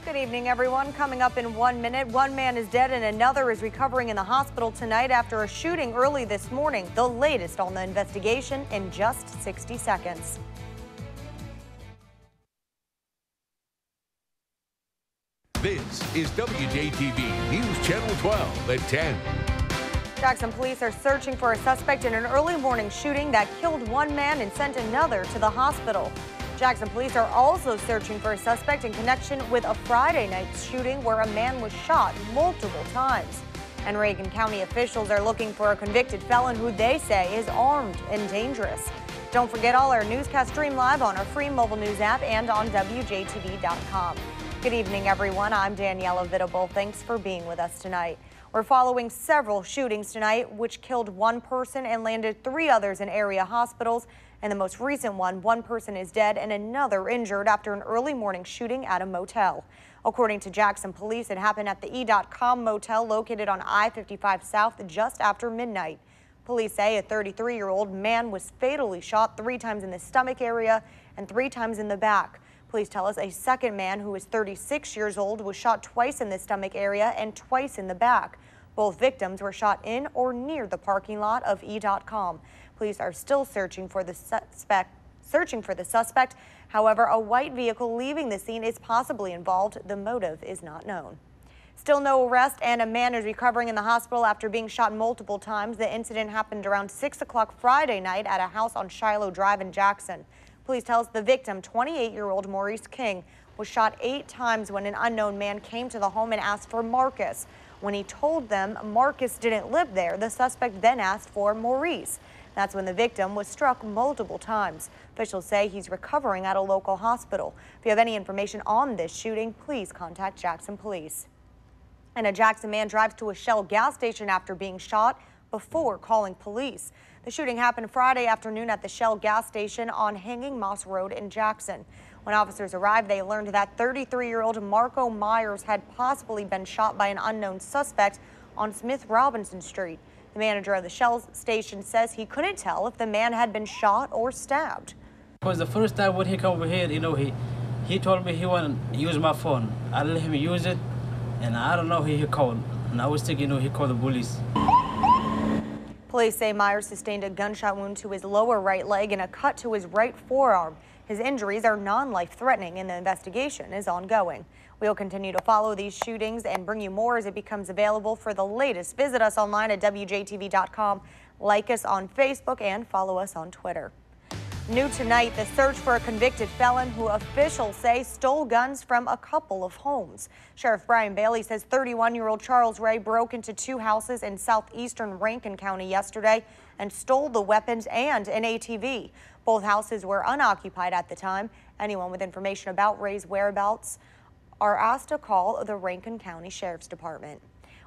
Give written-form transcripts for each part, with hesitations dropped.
Good evening, everyone. Coming up in 1 minute, one man is dead and another is recovering in the hospital tonight after a shooting early this morning. The latest on the investigation in just 60 seconds. This is WJTV News Channel 12 at 10. Jackson police are searching for a suspect in an early morning shooting that killed one man and sent another to the hospital. Jackson police are also searching for a suspect in connection with a Friday night shooting where a man was shot multiple times. And Reagan County officials are looking for a convicted felon who they say is armed and dangerous. Don't forget, all our newscasts stream live on our free mobile news app and on WJTV.com. Good evening, everyone. I'm Daniela Wjtv. Thanks for being with us tonight. We're following several shootings tonight, which killed one person and landed 3 others in area hospitals. In the most recent one person is dead and another injured after an early morning shooting at a motel. According to Jackson police, it happened at the E.com motel located on I-55 South just after midnight. Police say a 33-year-old man was fatally shot 3 times in the stomach area and 3 times in the back. Police tell us a second man who is 36 years old was shot twice in the stomach area and twice in the back. Both victims were shot in or near the parking lot of E.com. Police are still searching for the suspect. However, a white vehicle leaving the scene is possibly involved. The motive is not known. Still no arrest, and a man is recovering in the hospital after being shot multiple times. The incident happened around 6 o'clock Friday night at a house on Shiloh Drive in Jackson. Police tell us the victim, 28-year-old Maurice King, was shot 8 times when an unknown man came to the home and asked for Marcus. When he told them Marcus didn't live there, the suspect then asked for Maurice. That's when the victim was struck multiple times. Officials say he's recovering at a local hospital. If you have any information on this shooting, please contact Jackson police. And a Jackson man drives to a Shell gas station after being shot before calling police. The shooting happened Friday afternoon at the Shell gas station on Hanging Moss Road in Jackson. When officers arrived, they learned that 33-year-old Marco Myers had possibly been shot by an unknown suspect on Smith Robinson Street. The manager of the Shell station says he couldn't tell if the man had been shot or stabbed. Because the first time when he came over here, he told me he wanted to use my phone. I let him use it, and I don't know who he called. And I was thinking, he called the police. Police say Myers sustained a gunshot wound to his lower right leg and a cut to his right forearm. His injuries are non-life-threatening and the investigation is ongoing. We'll continue to follow these shootings and bring you more as it becomes available. For the latest, visit us online at WJTV.com, like us on Facebook, and follow us on Twitter. New tonight, the search for a convicted felon who officials say stole guns from a couple of homes. Sheriff Brian Bailey says 31-year-old Charles Ray broke into 2 houses in southeastern Rankin County yesterday and stole the weapons and an ATV. Both houses were unoccupied at the time. Anyone with information about Ray's whereabouts are asked to call the Rankin County Sheriff's Department.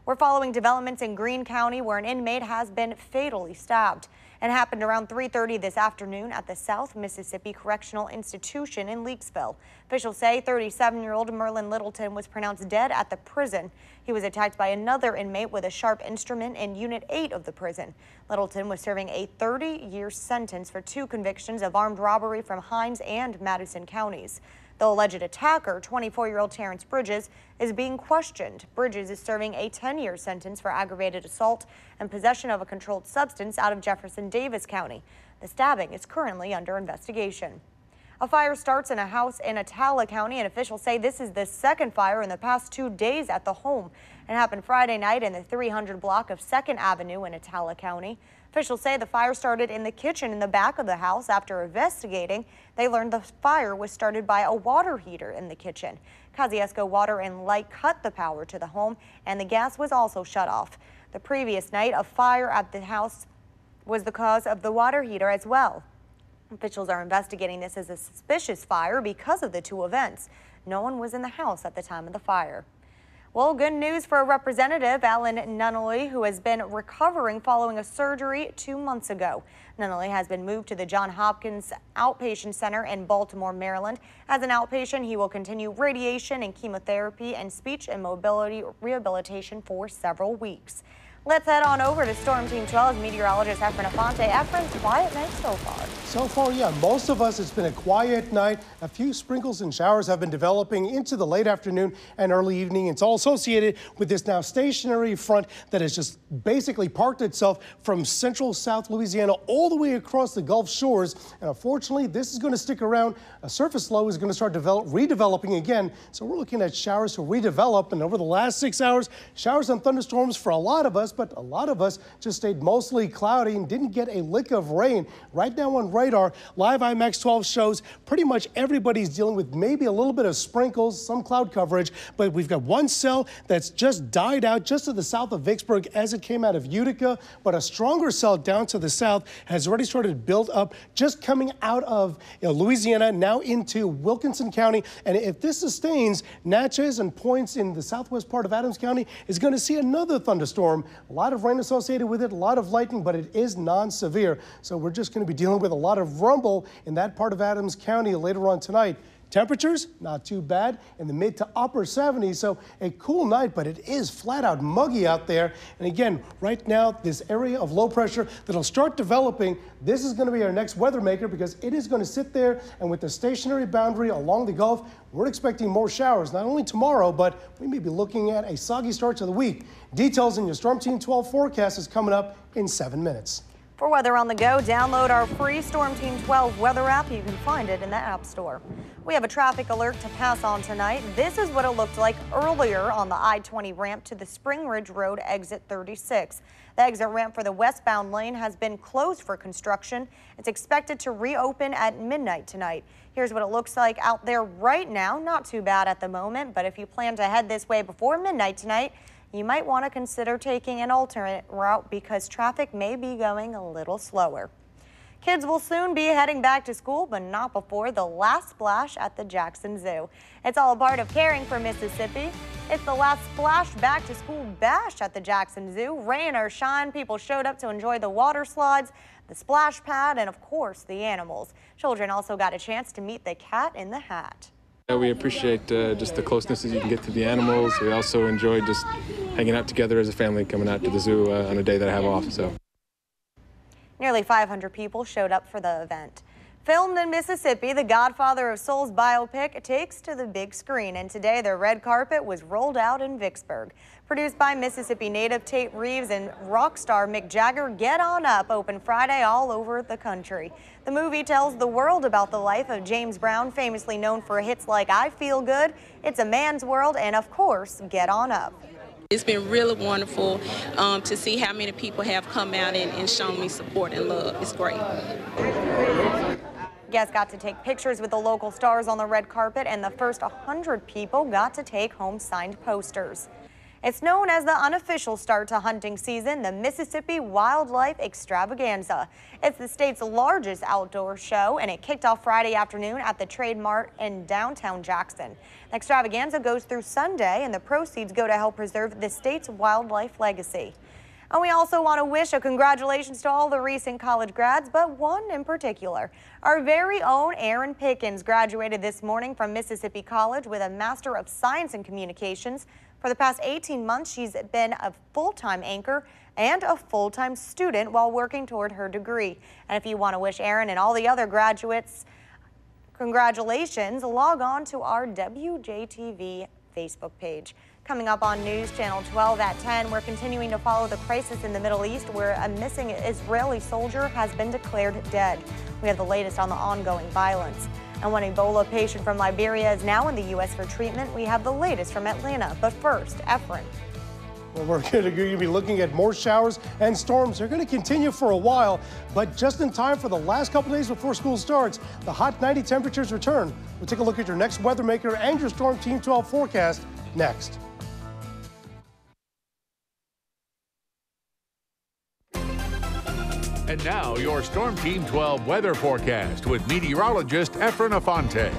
We're following developments in Greene County where an inmate has been fatally stabbed. It happened around 3:30 this afternoon at the South Mississippi Correctional Institution in Leakesville. Officials say 37-year-old Merlin Littleton was pronounced dead at the prison. He was attacked by another inmate with a sharp instrument in Unit 8 of the prison. Littleton was serving a 30-year sentence for 2 convictions of armed robbery from Hinds and Madison counties. The alleged attacker, 24-year-old Terrence Bridges, is being questioned. Bridges is serving a 10-year sentence for aggravated assault and possession of a controlled substance out of Jefferson Davis County. The stabbing is currently under investigation. A fire starts in a house in Attala County, and officials say this is the second fire in the past 2 days at the home. It happened Friday night in the 300 block of 2nd Avenue in Attala County. Officials say the fire started in the kitchen in the back of the house. After investigating, they learned the fire was started by a water heater in the kitchen. Kosciuszko Water and Light cut the power to the home, and the gas was also shut off. The previous night, a fire at the house was the cause of the water heater as well. Officials are investigating this as a suspicious fire because of the 2 events. No one was in the house at the time of the fire. Well, good news for Representative Alan Nunnally, who has been recovering following a surgery 2 months ago. Nunnally has been moved to the Johns Hopkins Outpatient Center in Baltimore, Maryland. As an outpatient, he will continue radiation and chemotherapy and speech and mobility rehabilitation for several weeks. Let's head on over to Storm Team 12's meteorologist Efren Afonte. Efren, quiet night so far. So far, yeah, most of us, it's been a quiet night. A few sprinkles and showers have been developing into the late afternoon and early evening. It's all associated with this now stationary front that has just basically parked itself from central South Louisiana all the way across the Gulf shores. And unfortunately, this is going to stick around. A surface low is going to start redeveloping again. So we're looking at showers to redevelop. And over the last 6 hours, showers and thunderstorms for a lot of us, but a lot of us just stayed mostly cloudy and didn't get a lick of rain. Right now on radar, live IMAX 12 shows pretty much everybody's dealing with maybe a little bit of sprinkles, some cloud coverage, but we've got one cell that's just died out just to the south of Vicksburg as it came out of Utica, but a stronger cell down to the south has already started to build up just coming out of Louisiana, now into Wilkinson County. And if this sustains, Natchez and points in the southwest part of Adams County is going to see another thunderstorm. A lot of rain associated with it, a lot of lightning, but it is non-severe. So we're just going to be dealing with a lot of rumble in that part of Adams County later on tonight. Temperatures, not too bad, in the mid to upper 70s, so a cool night, but it is flat out muggy out there. And again, right now, this area of low pressure that'll start developing, this is going to be our next weather maker because it is going to sit there, and with the stationary boundary along the Gulf, we're expecting more showers, not only tomorrow, but we may be looking at a soggy start to the week. Details in your Storm Team 12 forecast is coming up in 7 minutes. For weather on the go, download our free Storm Team 12 weather app. You can find it in the App Store. We have a traffic alert to pass on tonight. This is what it looked like earlier on the I-20 ramp to the Spring Ridge Road exit 36. The exit ramp for the westbound lane has been closed for construction. It's expected to reopen at midnight tonight. Here's what it looks like out there right now. Not too bad at the moment, but if you plan to head this way before midnight tonight, you might want to consider taking an alternate route because traffic may be going a little slower. Kids will soon be heading back to school, but not before the last splash at the Jackson Zoo. It's all a part of caring for Mississippi. It's the last splash back to school bash at the Jackson Zoo. Rain or shine, people showed up to enjoy the water slides, the splash pad, and of course the animals. Children also got a chance to meet the Cat in the Hat. We appreciate just the closeness that you can get to the animals. We also enjoy just hanging out together as a family, coming out to the zoo on a day that I have off. So, nearly 500 people showed up for the event. Filmed in Mississippi, the Godfather of Soul's biopic takes to the big screen, and today the red carpet was rolled out in Vicksburg. Produced by Mississippi native Tate Reeves and rock star Mick Jagger, Get On Up opened Friday all over the country. The movie tells the world about the life of James Brown, famously known for hits like I Feel Good, It's a Man's World, and of course, Get On Up. It's been really wonderful to see how many people have come out and shown me support and love. It's great. Guests got to take pictures with the local stars on the red carpet, and the first 100 people got to take home signed posters. It's known as the unofficial start to hunting season, the Mississippi Wildlife Extravaganza. It's the state's largest outdoor show, and it kicked off Friday afternoon at the Trade Mart in downtown Jackson. The extravaganza goes through Sunday, and the proceeds go to help preserve the state's wildlife legacy. And we also want to wish a congratulations to all the recent college grads, but one in particular. Our very own Erin Pickens graduated this morning from Mississippi College with a Master of Science in Communications. For the past 18 months, she's been a full-time anchor and a full-time student while working toward her degree. And if you want to wish Erin and all the other graduates congratulations, log on to our WJTV Facebook page. Coming up on News Channel 12 at 10, we're continuing to follow the crisis in the Middle East where a missing Israeli soldier has been declared dead. We have the latest on the ongoing violence. And one Ebola patient from Liberia is now in the U.S. for treatment. We have the latest from Atlanta. But first, Efren. Well, we're going to be looking at more showers and storms. They're going to continue for a while, but just in time for the last couple days before school starts, the hot 90 temperatures return. We'll take a look at your next weather maker and your Storm Team 12 forecast next. And now, your Storm Team 12 weather forecast with meteorologist Efren Afonte.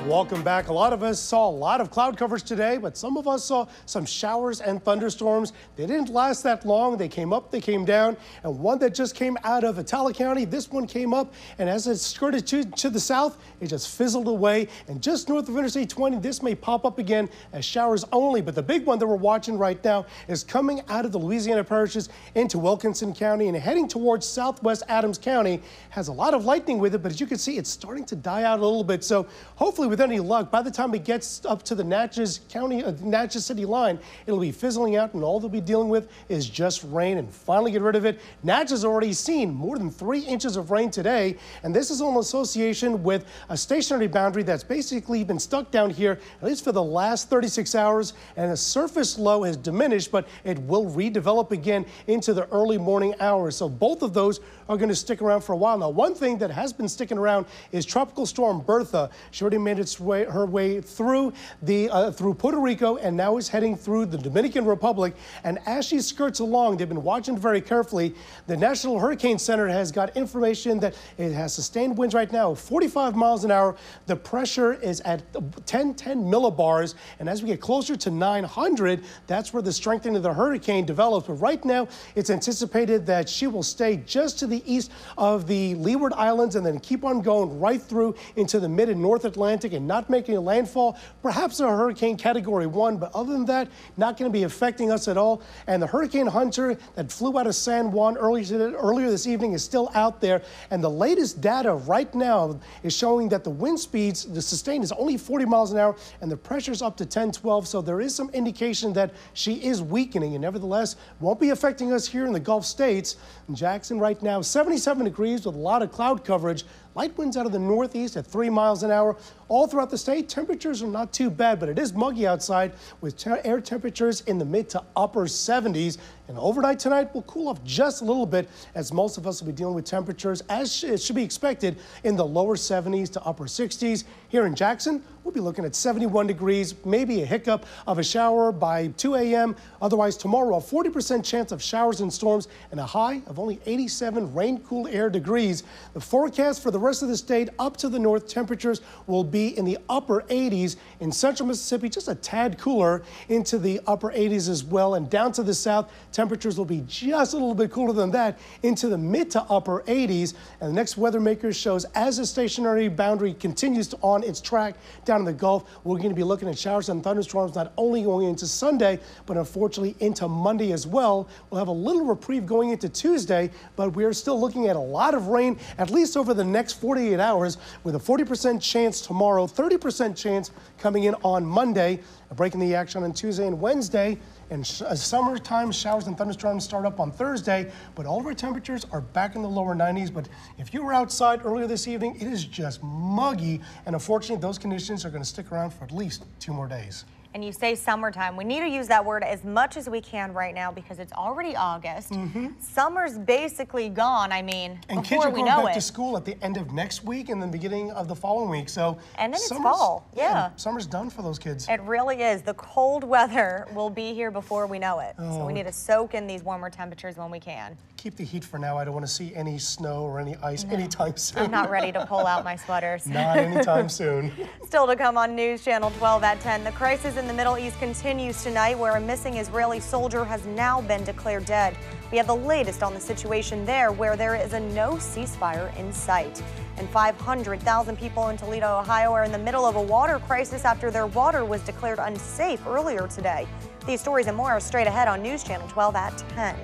Welcome back. A lot of us saw a lot of cloud coverage today, but some of us saw some showers and thunderstorms. They didn't last that long. They came up, they came down, and one that just came out of Atala County, this one came up, and as it skirted to the south, it just fizzled away. And just north of Interstate 20, this may pop up again as showers only, but the big one that we're watching right now is coming out of the Louisiana parishes into Wilkinson County and heading towards southwest Adams County. Has a lot of lightning with it, but as you can see, it's starting to die out a little bit. So hopefully with any luck, by the time it gets up to the Natchez County, Natchez City line, it'll be fizzling out, and all they'll be dealing with is just rain and finally get rid of it. Natchez has already seen more than 3 inches of rain today, and this is in association with a stationary boundary that's basically been stuck down here, at least for the last 36 hours, and the surface low has diminished, but it will redevelop again into the early morning hours. So both of those are going to stick around for a while. Now, one thing that has been sticking around is Tropical Storm Bertha. She already made her way through through Puerto Rico and now is heading through the Dominican Republic. And as she skirts along, they've been watching very carefully. The National Hurricane Center has got information that it has sustained winds right now of 45 miles an hour. The pressure is at 10 millibars, and as we get closer to 900, that's where the strengthening of the hurricane develops. But right now, it's anticipated that she will stay just to the east of the Leeward Islands and then keep on going right through into the mid and North Atlantic and not making a landfall. Perhaps a hurricane category 1, but other than that, not going to be affecting us at all. And the Hurricane Hunter that flew out of San Juan earlier this evening is still out there. And the latest data right now is showing that the wind speeds, the sustained is only 40 miles an hour and the pressure's up to 10, 12. So there is some indication that she is weakening, and nevertheless won't be affecting us here in the Gulf states. In Jackson right now, 77 degrees with a lot of cloud coverage. Light winds out of the northeast at 3 miles an hour. All throughout the state, temperatures are not too bad, but it is muggy outside with air temperatures in the mid to upper 70s. And overnight tonight will cool off just a little bit, as most of us will be dealing with temperatures, as it should be expected, in the lower 70s to upper 60s. Here in Jackson, we'll be looking at 71 degrees, maybe a hiccup of a shower by 2 a.m. Otherwise, tomorrow, a 40% chance of showers and storms and a high of only 87 rain-cool air degrees. The forecast for the rest of the state up to the north, temperatures will be in the upper 80s. In central Mississippi, just a tad cooler into the upper 80s as well. And down to the south, temperatures will be just a little bit cooler than that into the mid to upper 80s. And the next weather maker shows as the stationary boundary continues on its track down in the Gulf, we're going to be looking at showers and thunderstorms not only going into Sunday, but unfortunately into Monday as well. We'll have a little reprieve going into Tuesday, but we're still looking at a lot of rain, at least over the next 48 hours, with a 40% chance tomorrow, 30% chance coming in on Monday, breaking the action on Tuesday and Wednesday. And summertime showers and thunderstorms start up on Thursday, but all of our temperatures are back in the lower 90s. But if you were outside earlier this evening, it is just muggy. And unfortunately, those conditions are going to stick around for at least 2 more days. And you say summertime. We need to use that word as much as we can right now because it's already August. Summer's basically gone, I mean, and before we know it. kids are going back to school at the end of next week and then the beginning of the following week. So and then it's fall. Yeah. Summer's done for those kids. It really is. The cold weather will be here before we know it. So we need to soak in these warmer temperatures when we can. Keep the heat for now. I don't want to see any snow or any ice anytime soon. I'm not ready to pull out my sweaters. Not anytime soon. Still to come on News Channel 12 at 10. The crisis in the Middle East continues tonight, where a missing Israeli soldier has now been declared dead. We have the latest on the situation there, where there is a no ceasefire in sight. And 500,000 people in Toledo, Ohio are in the middle of a water crisis after their water was declared unsafe earlier today. These stories and more are straight ahead on News Channel 12 at 10.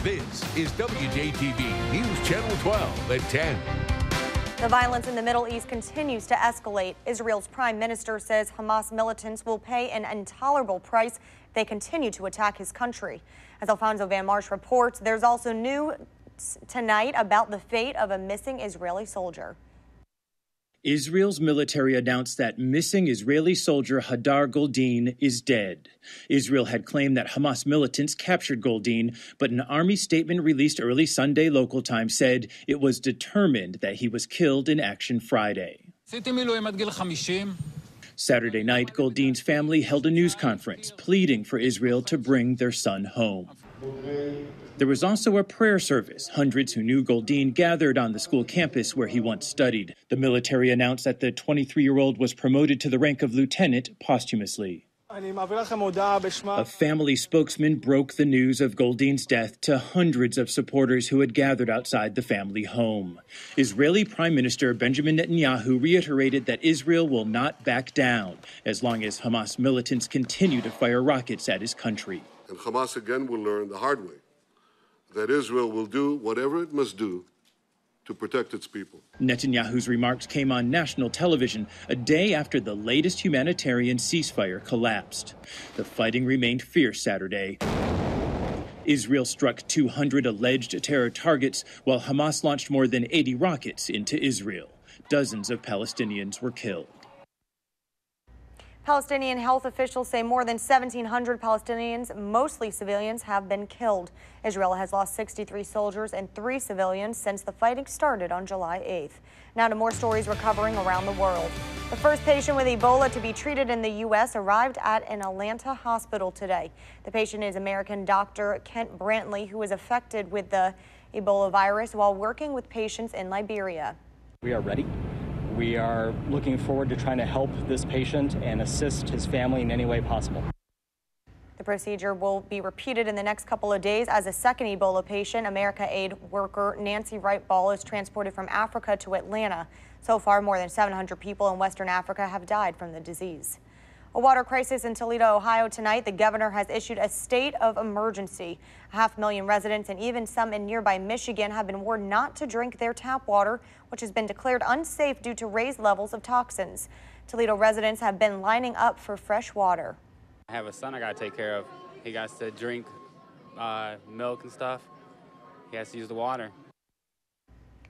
This is WJTV News Channel 12 at 10. The violence in the Middle East continues to escalate. Israel's prime minister says Hamas militants will pay an intolerable price if they continue to attack his country. As Alfonso Van Marsh reports, there's also news tonight about the fate of a missing Israeli soldier. Israel's military announced that missing Israeli soldier Hadar Goldin is dead. Israel had claimed that Hamas militants captured Goldin, but an army statement released early Sunday local time said it was determined that he was killed in action Friday. Saturday night, Goldin's family held a news conference pleading for Israel to bring their son home. There was also a prayer service. Hundreds who knew Goldeen gathered on the school campus where he once studied. The military announced that the 23-year-old was promoted to the rank of lieutenant posthumously. A family spokesman broke the news of Goldeen's death to hundreds of supporters who had gathered outside the family home. Israeli Prime Minister Benjamin Netanyahu reiterated that Israel will not back down as long as Hamas militants continue to fire rockets at his country. And Hamas again will learn the hard way that Israel will do whatever it must do to protect its people. Netanyahu's remarks came on national television a day after the latest humanitarian ceasefire collapsed. The fighting remained fierce Saturday. Israel struck 200 alleged terror targets, while Hamas launched more than 80 rockets into Israel. Dozens of Palestinians were killed. Palestinian health officials say more than 1,700 Palestinians, mostly civilians, have been killed. Israel has lost 63 soldiers and 3 civilians since the fighting started on July 8th. Now to more stories recovering around the world. The first patient with Ebola to be treated in the U.S. arrived at an Atlanta hospital today. The patient is American Dr. Kent Brantley, who was affected with the Ebola virus while working with patients in Liberia. We are ready. We are looking forward to trying to help this patient and assist his family in any way possible. The procedure will be repeated in the next couple of days as a second Ebola patient, America Aid worker Nancy Wright Ball, is transported from Africa to Atlanta. So far, more than 700 people in Western Africa have died from the disease. A water crisis in Toledo, Ohio tonight. The governor has issued a state of emergency. 500,000 residents and even some in nearby Michigan have been warned not to drink their tap water, which has been declared unsafe due to raised levels of toxins. Toledo residents have been lining up for fresh water. I have a son I got to take care of. He got to drink milk and stuff. He has to use the water.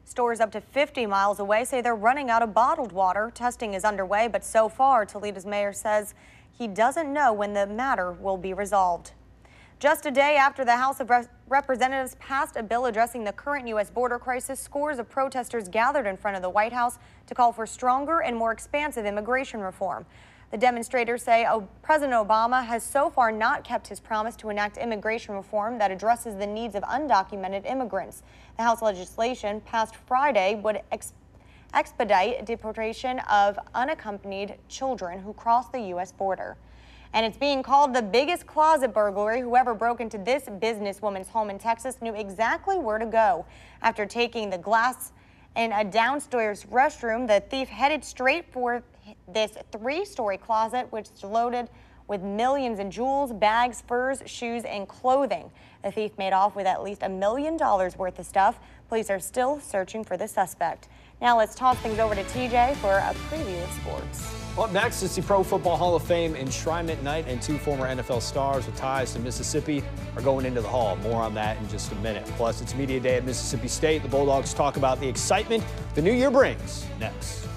Stores up to 50 miles away say they're running out of bottled water. Testing is underway, but so far, Toledo's mayor says he doesn't know when the matter will be resolved. Just a day after the House of Representatives passed a bill addressing the current U.S. border crisis, scores of protesters gathered in front of the White House to call for stronger and more expansive immigration reform. The demonstrators say President Obama has so far not kept his promise to enact immigration reform that addresses the needs of undocumented immigrants. The House legislation passed Friday would expedite deportation of unaccompanied children who cross the U.S. border. And it's being called the biggest closet burglary. Whoever broke into this businesswoman's home in Texas knew exactly where to go. After taking the glass in a downstairs restroom, the thief headed straight for this 3-story closet, which is loaded with millions in jewels, bags, furs, shoes, and clothing. The thief made off with at least $1 million worth of stuff. Police are still searching for the suspect. Now let's toss things over to TJ for a preview of sports. Well, up next, it's the Pro Football Hall of Fame enshrinement night, and 2 former NFL stars with ties to Mississippi are going into the Hall. More on that in just a minute. Plus, it's Media Day at Mississippi State. The Bulldogs talk about the excitement the new year brings next.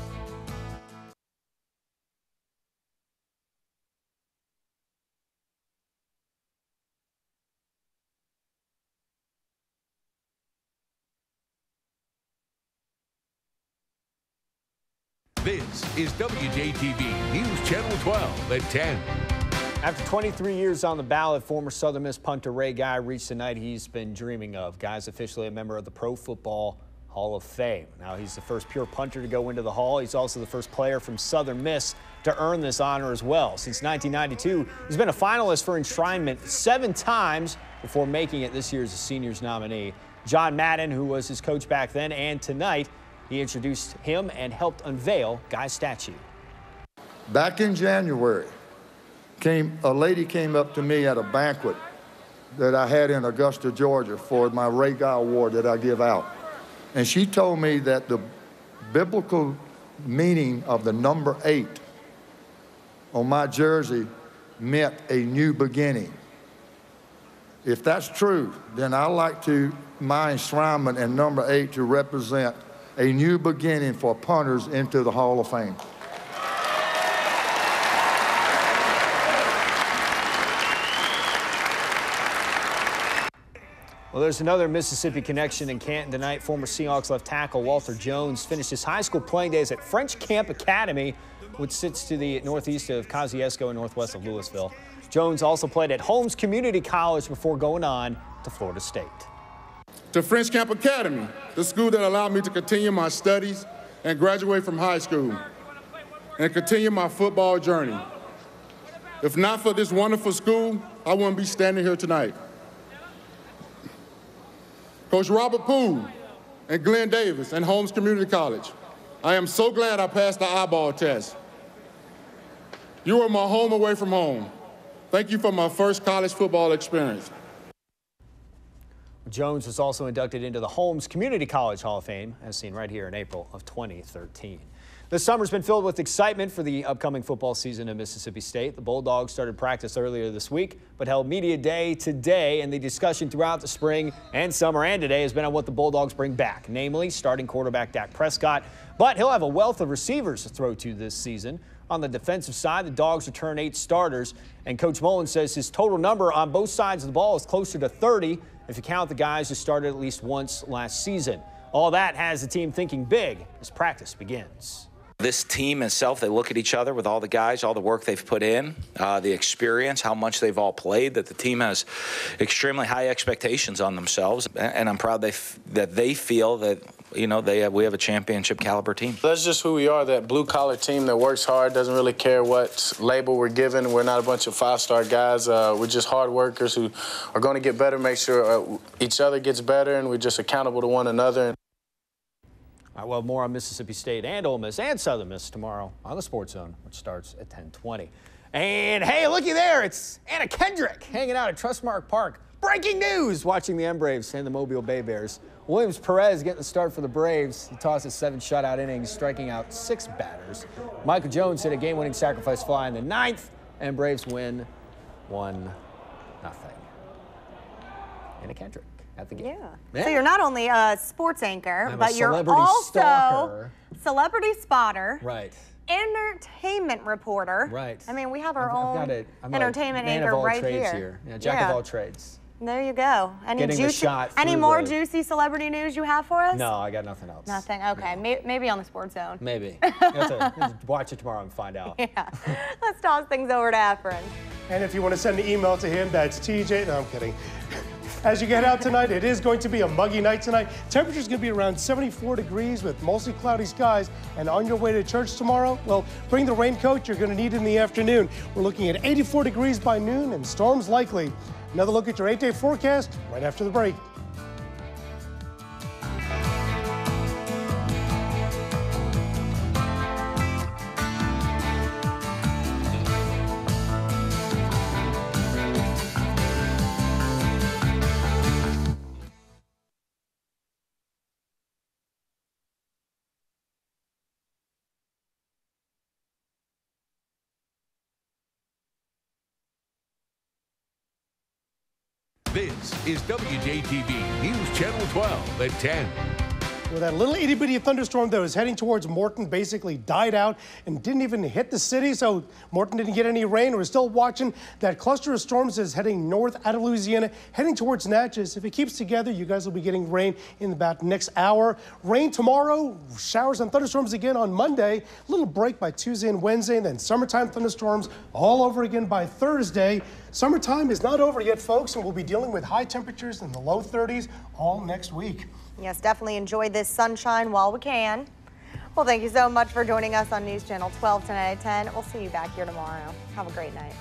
This is WJTV News Channel 12 at 10. After 23 years on the ballot, former Southern Miss punter Ray Guy reached the night he's been dreaming of. Guy's officially a member of the Pro Football Hall of Fame. Now, he's the first pure punter to go into the Hall. He's also the first player from Southern Miss to earn this honor as well. Since 1992, he's been a finalist for enshrinement 7 times before making it this year as a seniors nominee. John Madden, who was his coach back then and tonight, he introduced him and helped unveil Guy's statue. Back in January, a lady came up to me at a banquet that I had in Augusta, Georgia for my Ray Guy Award that I give out. And she told me that the biblical meaning of the number 8 on my jersey meant a new beginning. If that's true, then I like my enshrinement and number 8 to represent a new beginning for punters into the Hall of Fame. Well, there's another Mississippi connection in Canton tonight. Former Seahawks left tackle Walter Jones finished his high school playing days at French Camp Academy, which sits to the northeast of Kosciuszko and northwest of Louisville. Jones also played at Holmes Community College before going on to Florida State. To French Camp Academy, the school that allowed me to continue my studies and graduate from high school and continue my football journey. If not for this wonderful school, I wouldn't be standing here tonight. Coach Robert Poole and Glenn Davis and Holmes Community College, I am so glad I passed the eyeball test. You are my home away from home. Thank you for my first college football experience. Jones was also inducted into the Holmes Community College Hall of Fame, as seen right here in April of 2013. This summer's been filled with excitement for the upcoming football season in Mississippi State. The Bulldogs started practice earlier this week, but held media day today, and the discussion throughout the spring and summer and today has been on what the Bulldogs bring back, namely starting quarterback Dak Prescott. But he'll have a wealth of receivers to throw to this season. On the defensive side, the Dogs return 8 starters, and Coach Mullen says his total number on both sides of the ball is closer to 30 if you count the guys who started at least once last season. All that has the team thinking big as practice begins. This team itself, they look at each other with all the guys, all the work they've put in, the experience, how much they've all played, that the team has extremely high expectations on themselves. And I'm proud that they feel that, you know, we have a championship caliber team. That's just who we are, that blue-collar team that works hard, doesn't really care what label we're given. We're not a bunch of 5-star guys. We're just hard workers who are going to get better, make sure each other gets better, and we're just accountable to one another. All right, well, more on Mississippi State and Ole Miss and Southern Miss tomorrow on the Sports Zone, which starts at 10:20. And hey, looky there, it's Anna Kendrick hanging out at Trustmark Park. Breaking news, watching the M Braves and the Mobile Bay Bears. Williams Perez getting the start for the Braves. He tosses 7 shutout innings, striking out 6 batters. Michael Jones hit a game-winning sacrifice fly in the 9th, and Braves win 1-0. Anna Kendrick at the game. Yeah. So you're not only a sports anchor, I'm but a you're celebrity also stalker. celebrity spotter. Right. Entertainment reporter. Right. I mean, we have our I'm own entertainment man anchor of all right trades here. Yeah, jack of all trades. There you go. Any more juicy celebrity news you have for us? No, I got nothing else. Nothing. Okay. No. Maybe on the Sports Zone. Maybe. You have to watch it tomorrow and find out. Yeah. Let's toss things over to Efren. And if you want to send an email to him, that's TJ. No, I'm kidding. As you get out tonight, it is going to be a muggy night tonight. Temperature's going to be around 74 degrees with mostly cloudy skies. And on your way to church tomorrow, well, bring the raincoat you're going to need in the afternoon. We're looking at 84 degrees by noon and storms likely. Another look at your 8-day forecast right after the break. This is WJTV News Channel 12 at 10. Well, that little itty-bitty thunderstorm that was heading towards Morton basically died out and didn't even hit the city, so Morton didn't get any rain. We're still watching that cluster of storms is heading north out of Louisiana, heading towards Natchez. If it keeps together, you guys will be getting rain in about next hour. Rain tomorrow, showers and thunderstorms again on Monday, a little break by Tuesday and Wednesday, and then summertime thunderstorms all over again by Thursday. Summertime is not over yet, folks, and we'll be dealing with high temperatures in the low 30s all next week. Yes, definitely enjoy this sunshine while we can. Well, thank you so much for joining us on News Channel 12 tonight at 10. We'll see you back here tomorrow. Have a great night.